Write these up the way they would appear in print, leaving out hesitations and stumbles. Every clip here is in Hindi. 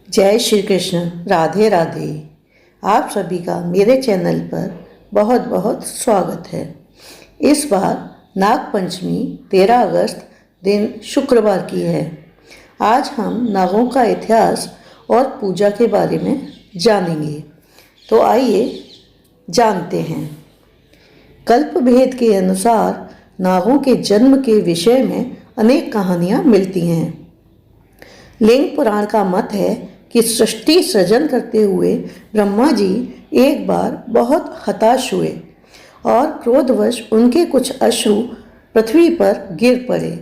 जय श्री कृष्ण। राधे राधे। आप सभी का मेरे चैनल पर बहुत बहुत स्वागत है। इस बार नाग पंचमी 13 अगस्त दिन शुक्रवार की है। आज हम नागों का इतिहास और पूजा के बारे में जानेंगे। तो आइए जानते हैं। कल्प भेद के अनुसार नागों के जन्म के विषय में अनेक कहानियाँ मिलती हैं। लिंग पुराण का मत है कि सृष्टि सृजन करते हुए ब्रह्मा जी एक बार बहुत हताश हुए और क्रोधवश उनके कुछ अश्रु पृथ्वी पर गिर पड़े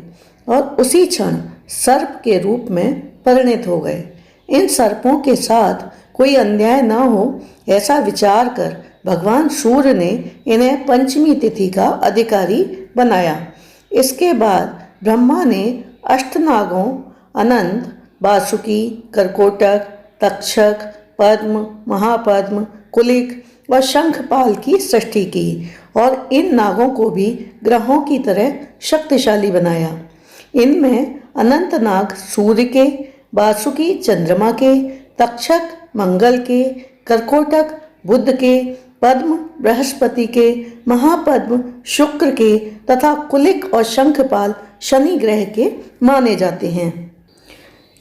और उसी क्षण सर्प के रूप में परिणत हो गए। इन सर्पों के साथ कोई अन्याय न हो ऐसा विचार कर भगवान सूर्य ने इन्हें पंचमी तिथि का अधिकारी बनाया। इसके बाद ब्रह्मा ने अष्टनागों अनंत, वासुकी, करकोटक, तक्षक, पद्म, महापद्म, कुलिक व शंखपाल की सृष्टि की और इन नागों को भी ग्रहों की तरह शक्तिशाली बनाया। इनमें अनंत नाग सूर्य के, वासुकी चंद्रमा के, तक्षक मंगल के, करकोटक बुध के, पद्म बृहस्पति के, महापद्म शुक्र के तथा कुलिक और शंखपाल शनि ग्रह के माने जाते हैं।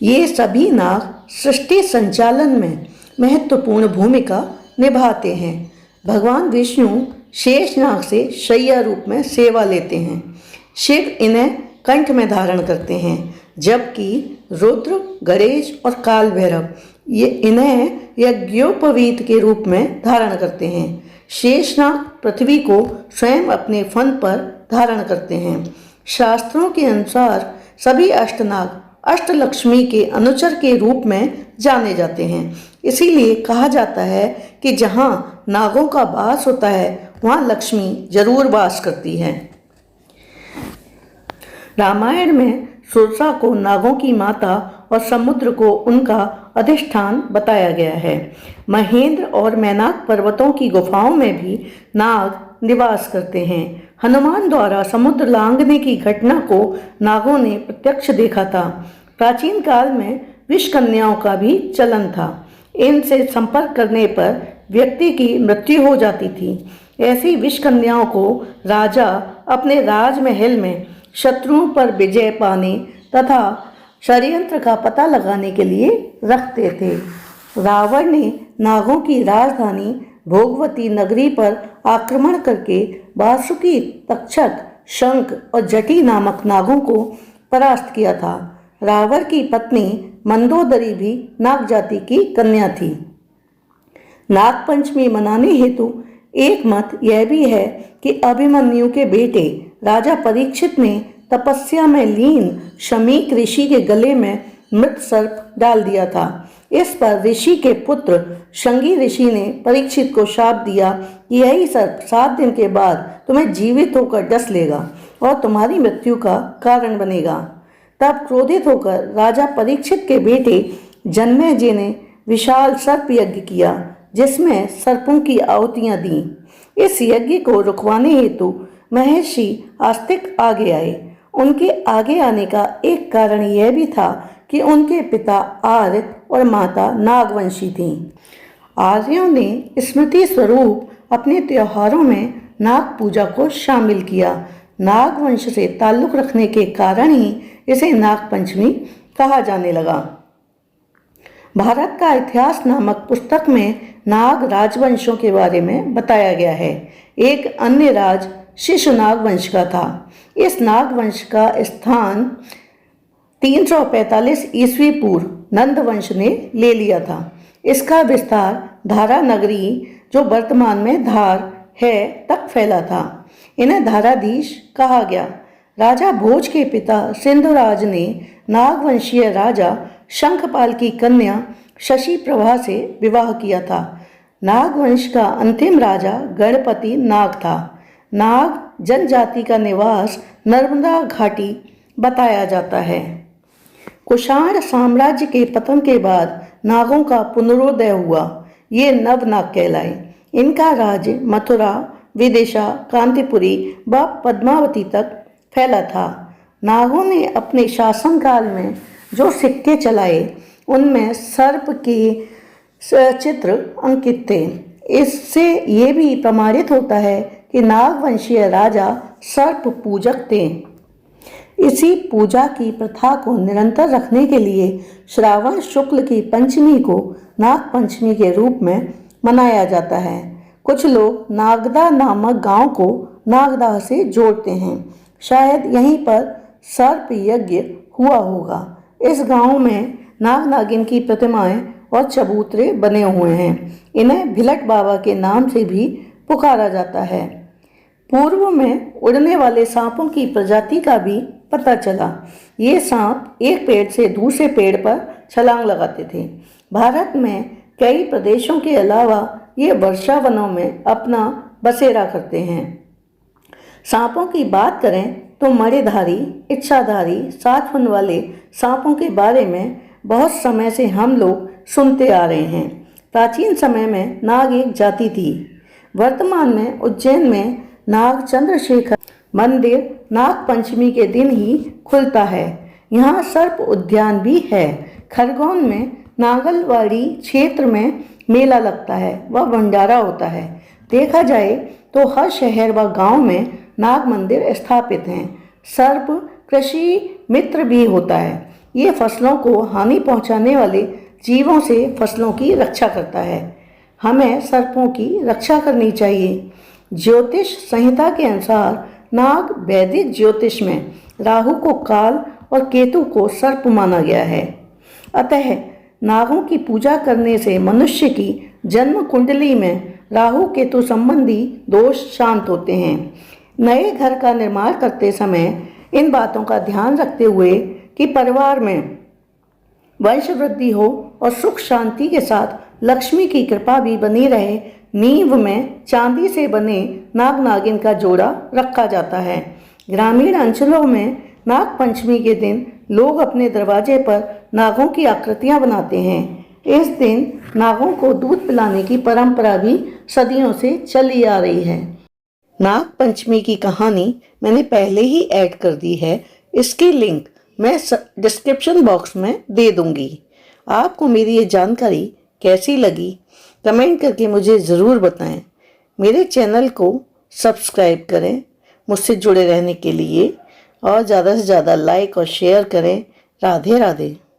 ये सभी नाग सृष्टि संचालन में महत्वपूर्ण भूमिका निभाते हैं। भगवान विष्णु शेषनाग से शय्या रूप में सेवा लेते हैं। शिव इन्हें कंठ में धारण करते हैं, जबकि रुद्र, गणेश और काल भैरव इन्हें यज्ञोपवीत के रूप में धारण करते हैं। शेषनाग पृथ्वी को स्वयं अपने फन पर धारण करते हैं। शास्त्रों के अनुसार सभी अष्टनाग अष्टलक्ष्मी के अनुचर के रूप में जाने जाते हैं। इसीलिए कहा जाता है कि जहाँ नागों का वास होता है वहाँ लक्ष्मी जरूर वास करती है। रामायण में सुरसा को नागों की माता और समुद्र को उनका अधिष्ठान बताया गया है। महेंद्र और मैनाक पर्वतों की गुफाओं में भी नाग निवास करते हैं। हनुमान द्वारा समुद्र लांघने की घटना को नागों ने प्रत्यक्ष देखा था। प्राचीन काल में विष कन्याओं का भी चलन था। इनसे संपर्क करने पर व्यक्ति की मृत्यु हो जाती थी। ऐसी विष कन्याओं को राजा अपने राजमहल में शत्रुओं पर विजय पाने तथा षड्यंत्र का पता लगाने के लिए रखते थे। रावण ने नागों की राजधानी भोगवती नगरी पर आक्रमण करके वासुकी, तक्षक, शंख और जटी नामक नागों को परास्त किया था। रावण की पत्नी मंदोदरी भी नाग जाति की कन्या थी। नाग पंचमी मनाने हेतु एक मत यह भी है कि अभिमन्यु के बेटे राजा परीक्षित ने तपस्या में लीन शमीक ऋषि के गले में मृत सर्प डाल दिया था। इस पर ऋषि के पुत्र शंगी ऋषि ने परीक्षित को शाप दिया कि यही सर्प 7 दिन के बाद तुम्हें जीवित होकर डस लेगा और तुम्हारी मृत्यु का कारण बनेगा। तब क्रोधित होकर राजा परीक्षित के बेटे जन्मेजय ने विशाल सर्प यज्ञ किया, जिसमें सर्पों की आहुतियां दी। इस यज्ञ को रुकवाने हेतु महर्षि आस्तिक आगे आए। उनके आगे आने का एक कारण यह भी था कि उनके पिता आर्य और माता नागवंशी थीं। आर्यों ने स्मृति स्वरूप अपने त्योहारों में नाग पूजा को शामिल किया। नागवंश से ताल्लुक रखने के कारण ही इसे नाग पंचमी कहा जाने लगा। भारत का इतिहास नामक पुस्तक में नाग राजवंशों के बारे में बताया गया है। एक अन्य राज शिशुनाग वंश का था। इस नागवंश का स्थान 345 ईस्वी पूर्व नंद वंश ने ले लिया था। इसका विस्तार धारा नगरी, जो वर्तमान में धार है, तक फैला था। इन्हें धाराधीश कहा गया। राजा भोज के पिता सिंधुराज ने नागवंशीय राजा शंखपाल की कन्या शशि प्रभा से विवाह किया था। नागवंश का अंतिम राजा गणपति नाग था। नाग जनजाति का निवास नर्मदा घाटी बताया जाता है। कुषाण साम्राज्य के पतन के बाद नागों का पुनरोदय हुआ। ये नवनाग कहलाए। इनका राज्य मथुरा, विदिशा, कांतिपुरी व पद्मावती तक फैला था। नागों ने अपने शासनकाल में जो सिक्के चलाए उनमें सर्प के चित्र अंकित थे। इससे ये भी प्रमाणित होता है कि नागवंशीय राजा सर्प पूजक थे। इसी पूजा की प्रथा को निरंतर रखने के लिए श्रावण शुक्ल की पंचमी को नाग पंचमी के रूप में मनाया जाता है। कुछ लोग नागदा नामक गांव को नागदा से जोड़ते हैं। शायद यहीं पर सर्प यज्ञ हुआ होगा। इस गांव में नाग नागिन की प्रतिमाएं और चबूतरे बने हुए हैं। इन्हें भिलट बाबा के नाम से भी पुकारा जाता है। पूर्व में उड़ने वाले सांपों की प्रजाति का भी पता चला। ये सांप एक पेड़ से दूसरे पेड़ पर छलांग लगाते थे। भारत में कई प्रदेशों के अलावा ये वर्षा वनों में अपना बसेरा करते हैं। सांपों की बात करें तो मणिधारी, इच्छाधारी, 7 फन वाले सांपों के बारे में बहुत समय से हम लोग सुनते आ रहे हैं। प्राचीन समय में नाग एक जाति थी। वर्तमान में उज्जैन में नाग चंद्रशेखर मंदिर नाग पंचमी के दिन ही खुलता है। यहाँ सर्प उद्यान भी है। खरगोन में नागलवाड़ी क्षेत्र में मेला लगता है व भंडारा होता है। देखा जाए तो हर शहर व गांव में नाग मंदिर स्थापित हैं। सर्प कृषि मित्र भी होता है। ये फसलों को हानि पहुंचाने वाले जीवों से फसलों की रक्षा करता है। हमें सर्पों की रक्षा करनी चाहिए। ज्योतिष संहिता के अनुसार नाग वैदिक ज्योतिष में राहु को काल और केतु को सर्प माना गया है। अतः नागों की पूजा करने से मनुष्य की जन्म कुंडली में राहु केतु संबंधी दोष शांत होते हैं। नए घर का निर्माण करते समय इन बातों का ध्यान रखते हुए कि परिवार में वंश वृद्धि हो और सुख शांति के साथ लक्ष्मी की कृपा भी बनी रहे, नींव में चांदी से बने नाग नागिन का जोड़ा रखा जाता है। ग्रामीण अंचलों में नाग पंचमी के दिन लोग अपने दरवाजे पर नागों की आकृतियां बनाते हैं। इस दिन नागों को दूध पिलाने की परंपरा भी सदियों से चली आ रही है। नाग पंचमी की कहानी मैंने पहले ही ऐड कर दी है। इसकी लिंक मैं डिस्क्रिप्शन बॉक्स में दे दूंगी। आपको मेरी ये जानकारी कैसी लगी कमेंट करके मुझे ज़रूर बताएं। मेरे चैनल को सब्सक्राइब करें मुझसे जुड़े रहने के लिए और ज़्यादा से ज़्यादा लाइक और शेयर करें। राधे राधे।